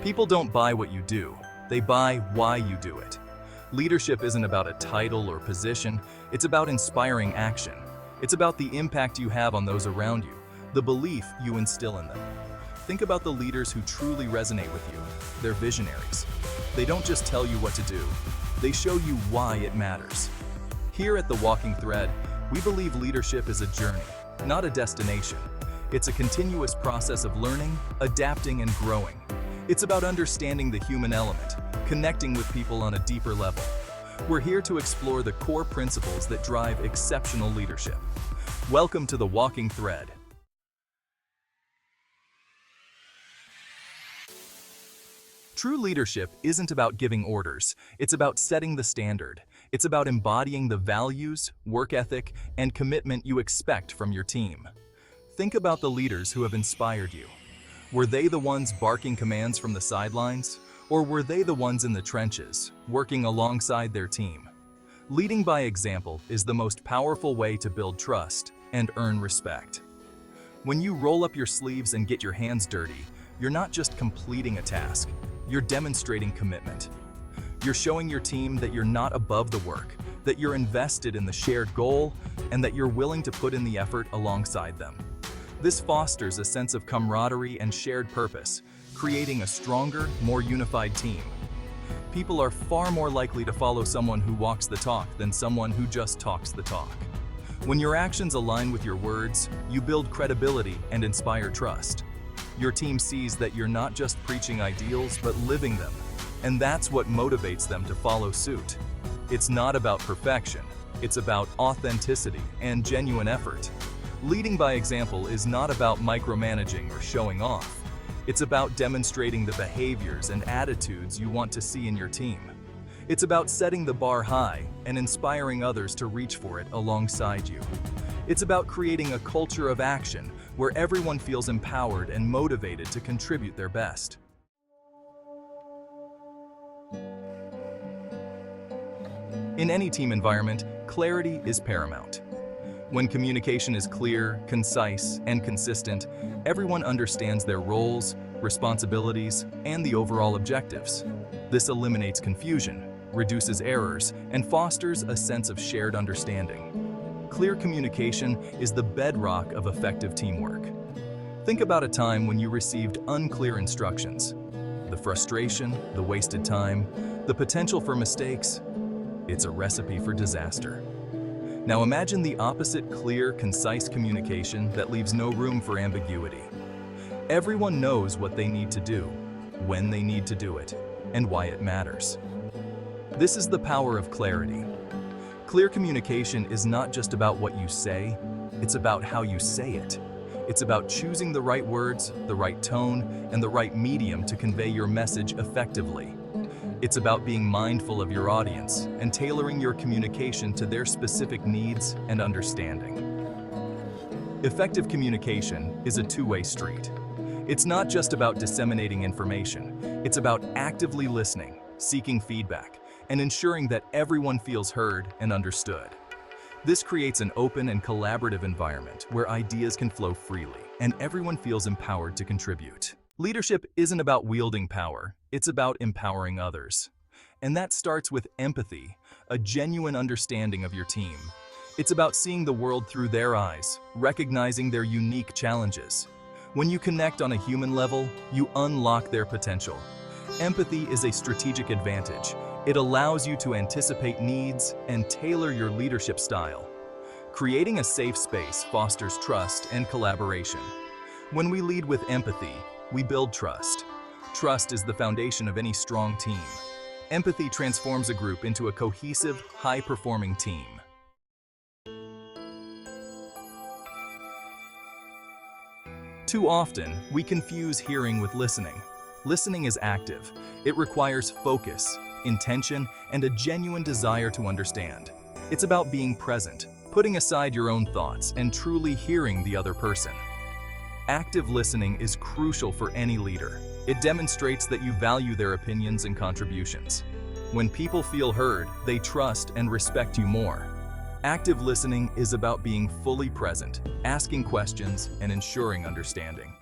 People don't buy what you do, they buy why you do it. Leadership isn't about a title or position, it's about inspiring action. It's about the impact you have on those around you, the belief you instill in them. Think about the leaders who truly resonate with you. They're visionaries. They don't just tell you what to do, they show you why it matters. Here at The Walking Thread, we believe leadership is a journey, not a destination. It's a continuous process of learning, adapting, and growing. It's about understanding the human element, connecting with people on a deeper level. We're here to explore the core principles that drive exceptional leadership. Welcome to The Walking Thread. True leadership isn't about giving orders, it's about setting the standard. It's about embodying the values, work ethic, and commitment you expect from your team. Think about the leaders who have inspired you. Were they the ones barking commands from the sidelines? Or were they the ones in the trenches, working alongside their team? Leading by example is the most powerful way to build trust and earn respect. When you roll up your sleeves and get your hands dirty, you're not just completing a task, you're demonstrating commitment. You're showing your team that you're not above the work, that you're invested in the shared goal, and that you're willing to put in the effort alongside them. This fosters a sense of camaraderie and shared purpose, creating a stronger, more unified team. People are far more likely to follow someone who walks the talk than someone who just talks the talk. When your actions align with your words, you build credibility and inspire trust. Your team sees that you're not just preaching ideals, but living them, and that's what motivates them to follow suit. It's not about perfection, it's about authenticity and genuine effort. Leading by example is not about micromanaging or showing off. It's about demonstrating the behaviors and attitudes you want to see in your team. It's about setting the bar high and inspiring others to reach for it alongside you. It's about creating a culture of action where everyone feels empowered and motivated to contribute their best. In any team environment, clarity is paramount. When communication is clear, concise, and consistent, everyone understands their roles, responsibilities, and the overall objectives. This eliminates confusion, reduces errors, and fosters a sense of shared understanding. Clear communication is the bedrock of effective teamwork. Think about a time when you received unclear instructions. The frustration, the wasted time, the potential for mistakes. It's a recipe for disaster. Now imagine the opposite: clear, concise communication that leaves no room for ambiguity. Everyone knows what they need to do, when they need to do it, and why it matters. This is the power of clarity. Clear communication is not just about what you say, it's about how you say it. It's about choosing the right words, the right tone, and the right medium to convey your message effectively. It's about being mindful of your audience and tailoring your communication to their specific needs and understanding. Effective communication is a two-way street. It's not just about disseminating information, it's about actively listening, seeking feedback, and ensuring that everyone feels heard and understood. This creates an open and collaborative environment where ideas can flow freely and everyone feels empowered to contribute. Leadership isn't about wielding power, it's about empowering others. And that starts with empathy, a genuine understanding of your team. It's about seeing the world through their eyes, recognizing their unique challenges. When you connect on a human level, you unlock their potential. Empathy is a strategic advantage. It allows you to anticipate needs and tailor your leadership style. Creating a safe space fosters trust and collaboration. When we lead with empathy, we build trust. Trust is the foundation of any strong team. Empathy transforms a group into a cohesive, high-performing team. Too often, we confuse hearing with listening. Listening is active. It requires focus, intention, and a genuine desire to understand. It's about being present, putting aside your own thoughts, and truly hearing the other person. Active listening is crucial for any leader. It demonstrates that you value their opinions and contributions. When people feel heard, they trust and respect you more. Active listening is about being fully present, asking questions, and ensuring understanding.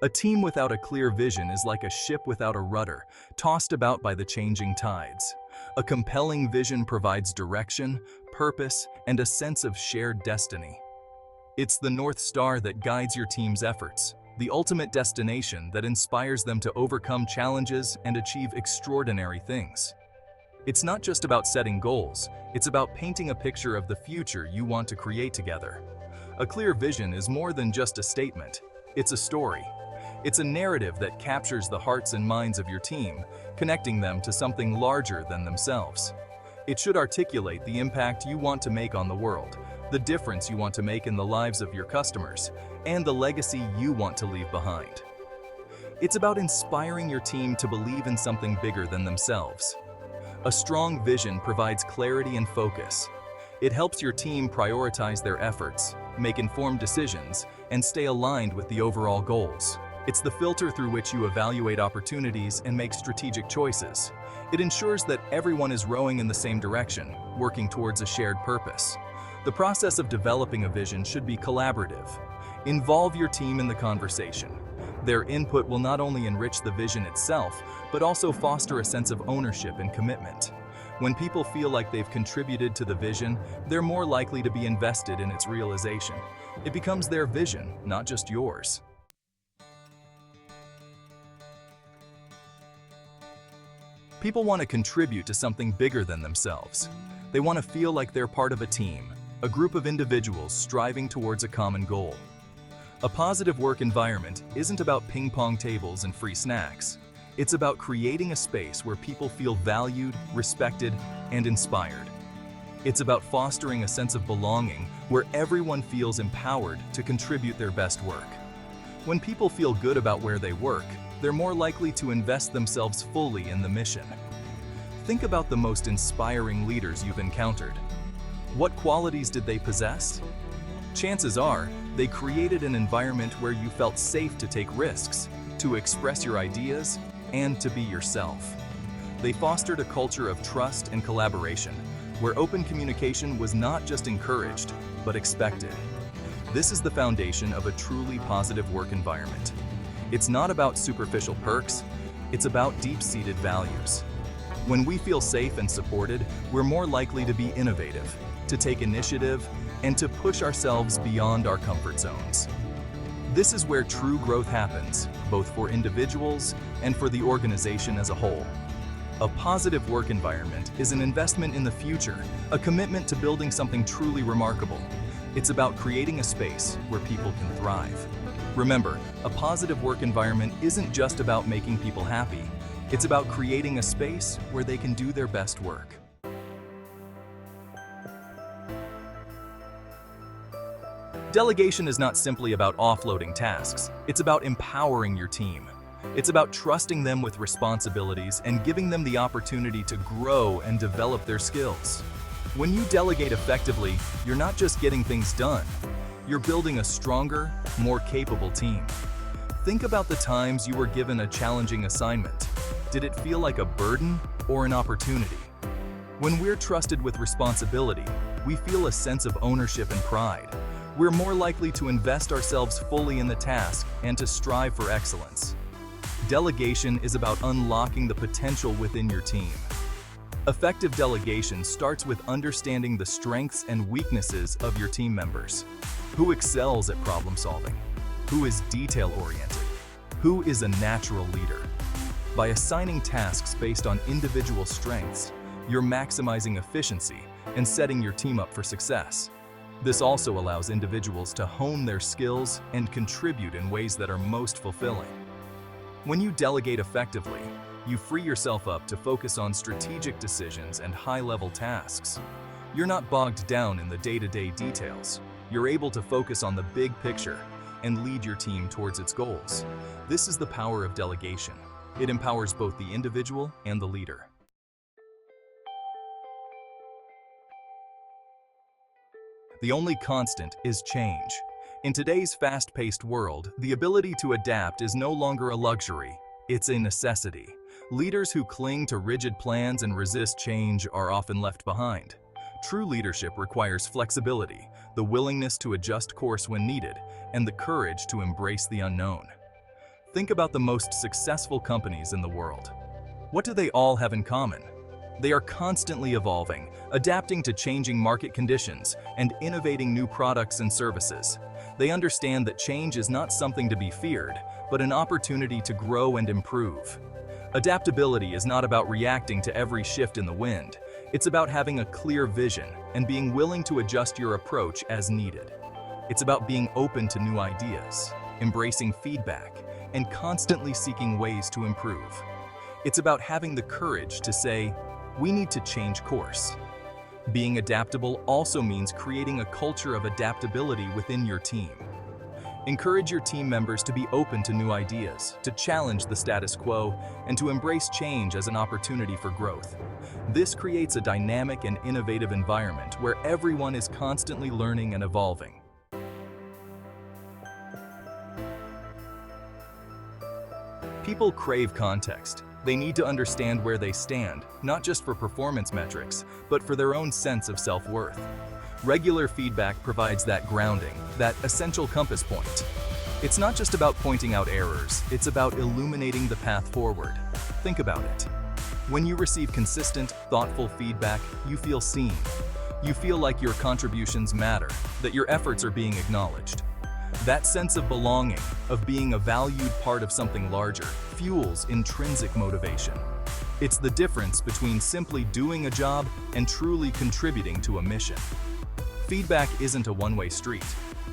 A team without a clear vision is like a ship without a rudder, tossed about by the changing tides. A compelling vision provides direction, purpose, and a sense of shared destiny. It's the North Star that guides your team's efforts, the ultimate destination that inspires them to overcome challenges and achieve extraordinary things. It's not just about setting goals, it's about painting a picture of the future you want to create together. A clear vision is more than just a statement, it's a story. It's a narrative that captures the hearts and minds of your team, connecting them to something larger than themselves. It should articulate the impact you want to make on the world, the difference you want to make in the lives of your customers, and the legacy you want to leave behind. It's about inspiring your team to believe in something bigger than themselves. A strong vision provides clarity and focus. It helps your team prioritize their efforts, make informed decisions, and stay aligned with the overall goals. It's the filter through which you evaluate opportunities and make strategic choices. It ensures that everyone is rowing in the same direction, working towards a shared purpose. The process of developing a vision should be collaborative. Involve your team in the conversation. Their input will not only enrich the vision itself, but also foster a sense of ownership and commitment. When people feel like they've contributed to the vision, they're more likely to be invested in its realization. It becomes their vision, not just yours. People want to contribute to something bigger than themselves. They want to feel like they're part of a team, a group of individuals striving towards a common goal. A positive work environment isn't about ping-pong tables and free snacks. It's about creating a space where people feel valued, respected, and inspired. It's about fostering a sense of belonging where everyone feels empowered to contribute their best work. When people feel good about where they work, they're more likely to invest themselves fully in the mission. Think about the most inspiring leaders you've encountered. What qualities did they possess? Chances are, they created an environment where you felt safe to take risks, to express your ideas, and to be yourself. They fostered a culture of trust and collaboration, where open communication was not just encouraged, but expected. This is the foundation of a truly positive work environment. It's not about superficial perks, it's about deep-seated values. When we feel safe and supported, we're more likely to be innovative, to take initiative, and to push ourselves beyond our comfort zones. This is where true growth happens, both for individuals and for the organization as a whole. A positive work environment is an investment in the future, a commitment to building something truly remarkable. It's about creating a space where people can thrive. Remember, a positive work environment isn't just about making people happy. It's about creating a space where they can do their best work. Delegation is not simply about offloading tasks. It's about empowering your team. It's about trusting them with responsibilities and giving them the opportunity to grow and develop their skills. When you delegate effectively, you're not just getting things done. You're building a stronger, more capable team. Think about the times you were given a challenging assignment. Did it feel like a burden or an opportunity? When we're trusted with responsibility, we feel a sense of ownership and pride. We're more likely to invest ourselves fully in the task and to strive for excellence. Delegation is about unlocking the potential within your team. Effective delegation starts with understanding the strengths and weaknesses of your team members. Who excels at problem solving? Who is detail-oriented? Who is a natural leader? By assigning tasks based on individual strengths, you're maximizing efficiency and setting your team up for success. This also allows individuals to hone their skills and contribute in ways that are most fulfilling. When you delegate effectively, you free yourself up to focus on strategic decisions and high-level tasks. You're not bogged down in the day-to-day details. You're able to focus on the big picture and lead your team towards its goals. This is the power of delegation. It empowers both the individual and the leader. The only constant is change. In today's fast-paced world, the ability to adapt is no longer a luxury, it's a necessity. Leaders who cling to rigid plans and resist change are often left behind. True leadership requires flexibility, the willingness to adjust course when needed, and the courage to embrace the unknown. Think about the most successful companies in the world. What do they all have in common? They are constantly evolving, adapting to changing market conditions, and innovating new products and services. They understand that change is not something to be feared, but an opportunity to grow and improve. Adaptability is not about reacting to every shift in the wind. It's about having a clear vision and being willing to adjust your approach as needed. It's about being open to new ideas, embracing feedback, and constantly seeking ways to improve. It's about having the courage to say, we need to change course. Being adaptable also means creating a culture of adaptability within your team. Encourage your team members to be open to new ideas, to challenge the status quo, and to embrace change as an opportunity for growth. This creates a dynamic and innovative environment where everyone is constantly learning and evolving. People crave context. They need to understand where they stand, not just for performance metrics, but for their own sense of self-worth. Regular feedback provides that grounding, that essential compass point. It's not just about pointing out errors, it's about illuminating the path forward. Think about it. When you receive consistent, thoughtful feedback, you feel seen. You feel like your contributions matter, that your efforts are being acknowledged. That sense of belonging, of being a valued part of something larger, fuels intrinsic motivation. It's the difference between simply doing a job and truly contributing to a mission. Feedback isn't a one-way street.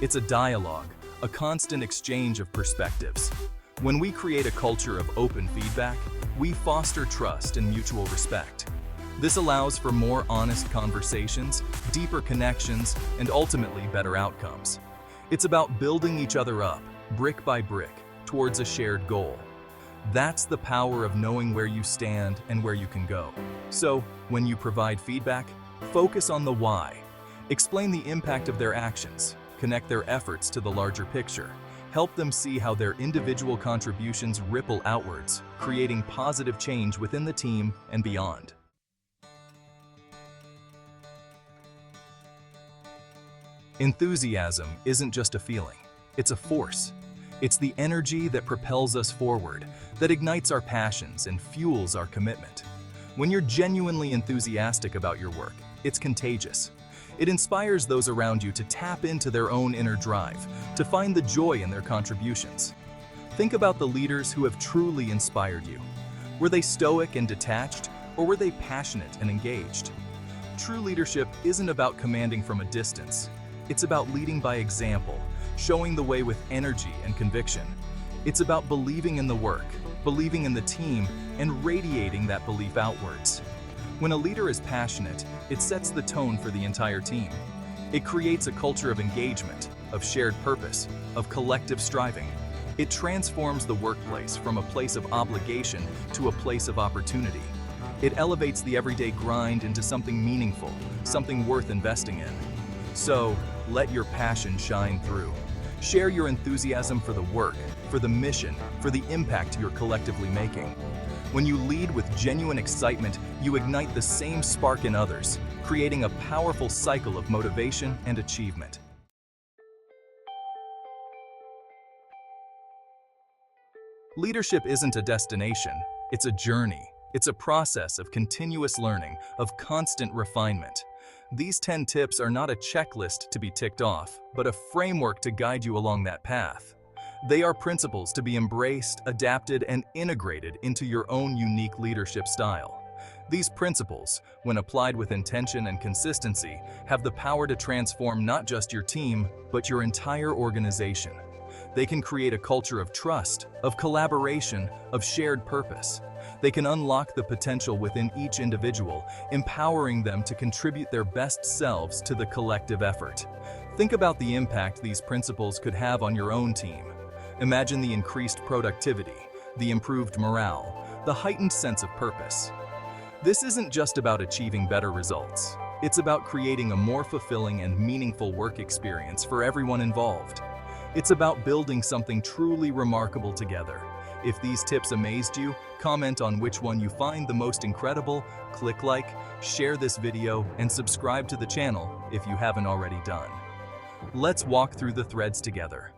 It's a dialogue, a constant exchange of perspectives. When we create a culture of open feedback, we foster trust and mutual respect. This allows for more honest conversations, deeper connections, and ultimately better outcomes. It's about building each other up, brick by brick, towards a shared goal. That's the power of knowing where you stand and where you can go. So, when you provide feedback, focus on the why. Explain the impact of their actions, connect their efforts to the larger picture. Help them see how their individual contributions ripple outwards, creating positive change within the team and beyond. Enthusiasm isn't just a feeling, it's a force. It's the energy that propels us forward, that ignites our passions and fuels our commitment. When you're genuinely enthusiastic about your work, it's contagious. It inspires those around you to tap into their own inner drive, to find the joy in their contributions. Think about the leaders who have truly inspired you. Were they stoic and detached, or were they passionate and engaged? True leadership isn't about commanding from a distance. It's about leading by example, showing the way with energy and conviction. It's about believing in the work, believing in the team, and radiating that belief outwards. When a leader is passionate, it sets the tone for the entire team. It creates a culture of engagement, of shared purpose, of collective striving. It transforms the workplace from a place of obligation to a place of opportunity. It elevates the everyday grind into something meaningful, something worth investing in. So, let your passion shine through. Share your enthusiasm for the work, for the mission, for the impact you're collectively making. When you lead with genuine excitement, you ignite the same spark in others, creating a powerful cycle of motivation and achievement. Leadership isn't a destination, it's a journey. It's a process of continuous learning, of constant refinement. These 10 tips are not a checklist to be ticked off, but a framework to guide you along that path. They are principles to be embraced, adapted, and integrated into your own unique leadership style. These principles, when applied with intention and consistency, have the power to transform not just your team, but your entire organization. They can create a culture of trust, of collaboration, of shared purpose. They can unlock the potential within each individual, empowering them to contribute their best selves to the collective effort. Think about the impact these principles could have on your own team. Imagine the increased productivity, the improved morale, the heightened sense of purpose. This isn't just about achieving better results. It's about creating a more fulfilling and meaningful work experience for everyone involved. It's about building something truly remarkable together. If these tips amazed you, comment on which one you find the most incredible, click like, share this video, and subscribe to the channel if you haven't already done. Let's walk through the threads together.